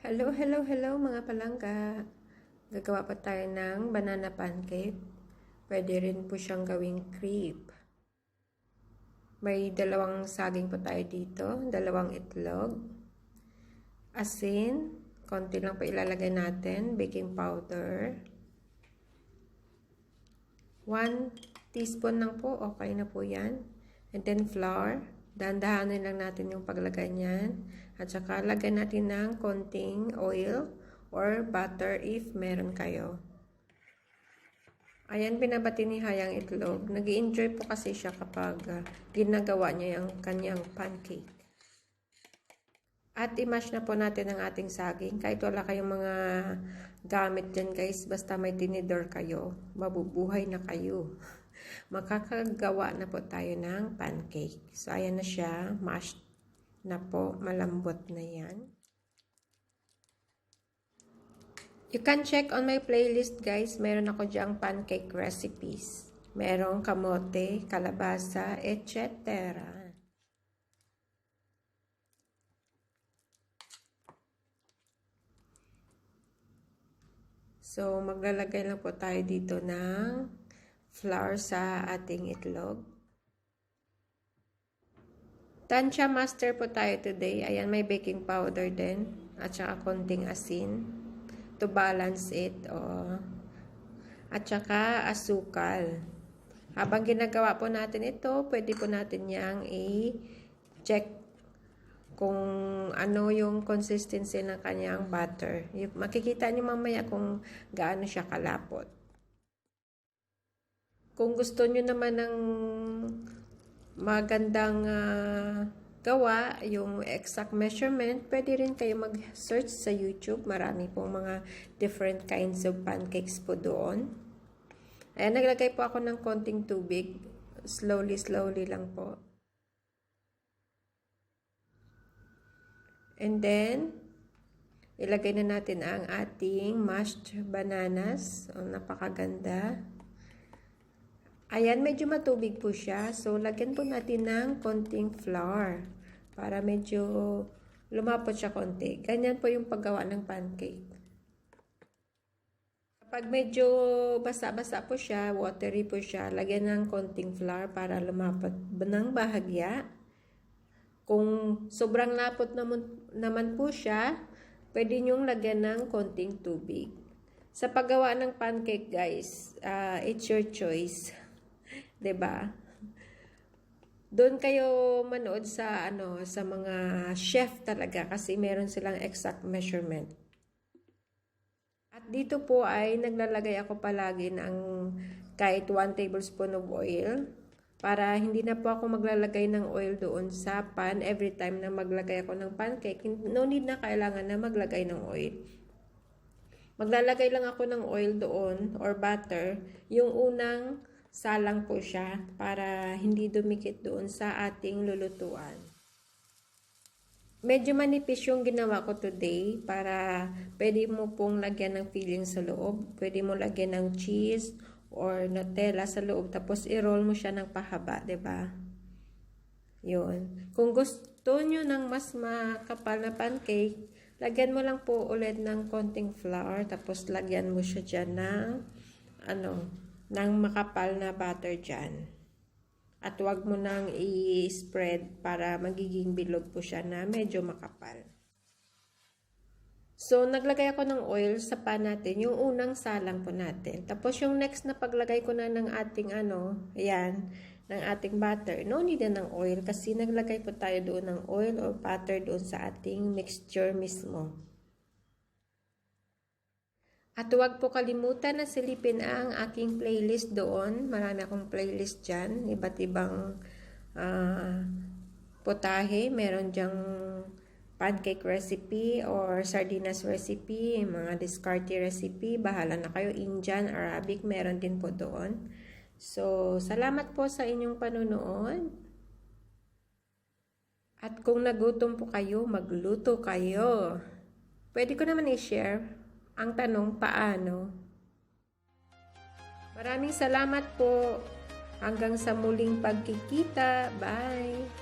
Hello, hello, hello mga palangga. Gagawa pa tayo ng banana pancake. Pwede rin po siyang gawing crepe. May dalawang saging po tayo dito, dalawang itlog, asin, konti lang po ilalagay natin, baking powder, 1 teaspoon lang po, okay na po yan. And then flour, dahan-dahanin lang natin yung paglagay niyan. At saka lagyan natin ng konting oil or butter if meron kayo. Ayan, binabati ni Hayang itlog. Nag-i-enjoy po kasi siya kapag ginagawa niya yung kanyang pancake. At i-mash na po natin ang ating saging. Kahit wala kayong mga gamit dyan guys, basta may tinidor kayo, mabubuhay na kayo. Makakagawa na po tayo ng pancake. So, ayan na siya. Mashed na po. Malambot na yan. You can check on my playlist guys. Meron ako dyang pancake recipes. Merong kamote, kalabasa, etc. So, maglalagay lang po tayo dito ng flour sa ating itlog. Tansya master po tayo today. Ayan, may baking powder din. At saka konting asin. To balance it. At saka asukal. Habang ginagawa po natin ito, pwede po natin yang i-check kung ano yung consistency ng kanyang butter. Makikita niyo mamaya kung gaano siya kalapot. Kung gusto niyo naman ng magandang gawa, yung exact measurement, pwede rin kayo mag-search sa YouTube. Marami pong mga different kinds of pancakes po doon. Ayan, naglagay po ako ng konting tubig. Slowly lang po. And then, ilagay na natin ang ating mashed bananas. Napakaganda. Ayan, medyo matubig po siya. So, lagyan po natin ng konting flour para medyo lumapot siya konti. Ganyan po yung paggawa ng pancake. Kapag medyo basa-basa po siya, watery po siya, lagyan ng konting flour para lumapot ng bahagya. Kung sobrang lapot naman po siya, pwede nyong lagyan ng konting tubig. Sa paggawa ng pancake guys, it's your choice. 'Di ba? Doon kayo manood sa sa mga chef talaga kasi meron silang exact measurement. At dito po ay naglalagay ako palagi ng kahit 1 tablespoon of oil para hindi na po ako maglalagay ng oil doon sa pan every time na maglagay ako ng pancake. No need na kailangan na maglagay ng oil. Maglalagay lang ako ng oil doon or butter yung unang salang po siya para hindi dumikit doon sa ating lulutuan. Medyo manipis yung ginawa ko today para pwede mo pong lagyan ng filling sa loob. Pwede mo lagyan ng cheese or Nutella sa loob tapos i-roll mo siya ng pahaba, 'di ba? 'Yun. Kung gusto niyo ng mas makapal na pancake, lagyan mo lang po ulit ng konting flour tapos lagyan mo siya diyan ng makapal na butter dyan. At huwag mo nang i-spread para magiging bilog po siya na medyo makapal. So, naglagay ako ng oil sa pan natin, yung unang salang po natin. Tapos, yung next na paglagay ko na ng ating ayan, ng ating butter. No need na ng oil kasi naglagay po tayo doon ng oil or butter doon sa ating mixture mismo. At huwag po kalimutan na silipin ang aking playlist doon. Marami akong playlist dyan. Iba't ibang potahe. Meron dyang pancake recipe or sardinas recipe. Mga discarte recipe. Bahala na kayo. Indian, Arabic. Meron din po doon. So, salamat po sa inyong panunood. At kung nagutom po kayo, magluto kayo. Pwede ko naman i-share. Ang tanong, paano? Maraming salamat po. Hanggang sa muling pagkikita. Bye!